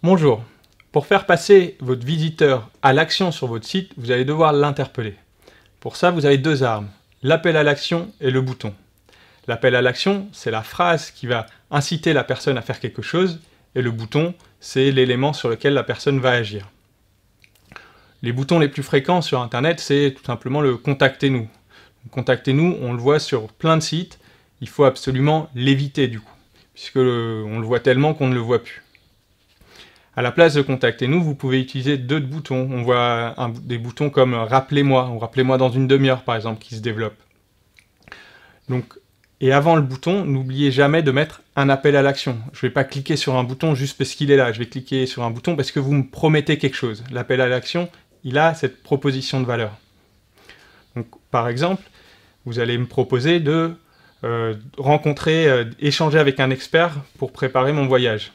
Bonjour. Pour faire passer votre visiteur à l'action sur votre site, vous allez devoir l'interpeller. Pour ça, vous avez deux armes, l'appel à l'action et le bouton. L'appel à l'action, c'est la phrase qui va inciter la personne à faire quelque chose, et le bouton, c'est l'élément sur lequel la personne va agir. Les boutons les plus fréquents sur Internet, c'est tout simplement le « Contactez-nous ». Contactez-nous, on le voit sur plein de sites, il faut absolument l'éviter du coup, puisque on le voit tellement qu'on ne le voit plus. À la place de Contactez-nous, vous pouvez utiliser d'autres boutons. On voit des boutons comme Rappelez-moi, ou Rappelez-moi dans une demi-heure par exemple, qui se développent. Et avant le bouton, n'oubliez jamais de mettre un appel à l'action. Je ne vais pas cliquer sur un bouton juste parce qu'il est là, je vais cliquer sur un bouton parce que vous me promettez quelque chose. L'appel à l'action, il a cette proposition de valeur. Donc, par exemple, vous allez me proposer de échanger avec un expert pour préparer mon voyage.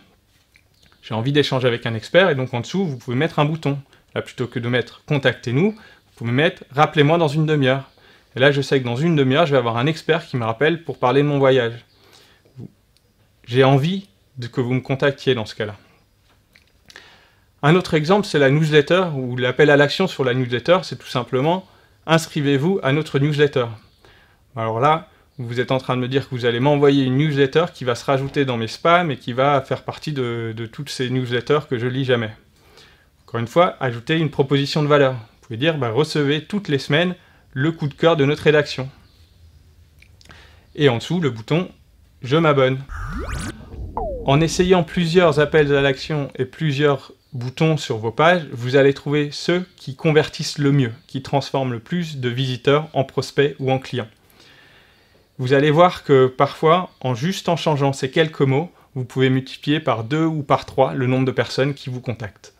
J'ai envie d'échanger avec un expert, et donc en dessous, vous pouvez mettre un bouton. Là, plutôt que de mettre « Contactez-nous », vous pouvez mettre « Rappelez-moi dans une demi-heure ». Et là, je sais que dans une demi-heure, je vais avoir un expert qui me rappelle pour parler de mon voyage. J'ai envie que vous me contactiez dans ce cas-là. Un autre exemple, c'est la newsletter, ou l'appel à l'action sur la newsletter, c'est tout simplement « Inscrivez-vous à notre newsletter ». Alors là, vous êtes en train de me dire que vous allez m'envoyer une newsletter qui va se rajouter dans mes spams et qui va faire partie de toutes ces newsletters que je lis jamais. Encore une fois, ajoutez une proposition de valeur. Vous pouvez dire, recevez toutes les semaines le coup de cœur de notre rédaction. Et en dessous, le bouton « Je m'abonne ». En essayant plusieurs appels à l'action et plusieurs boutons sur vos pages, vous allez trouver ceux qui convertissent le mieux, qui transforment le plus de visiteurs en prospects ou en clients. Vous allez voir que parfois, en changeant ces quelques mots, vous pouvez multiplier par 2 ou par 3 le nombre de personnes qui vous contactent.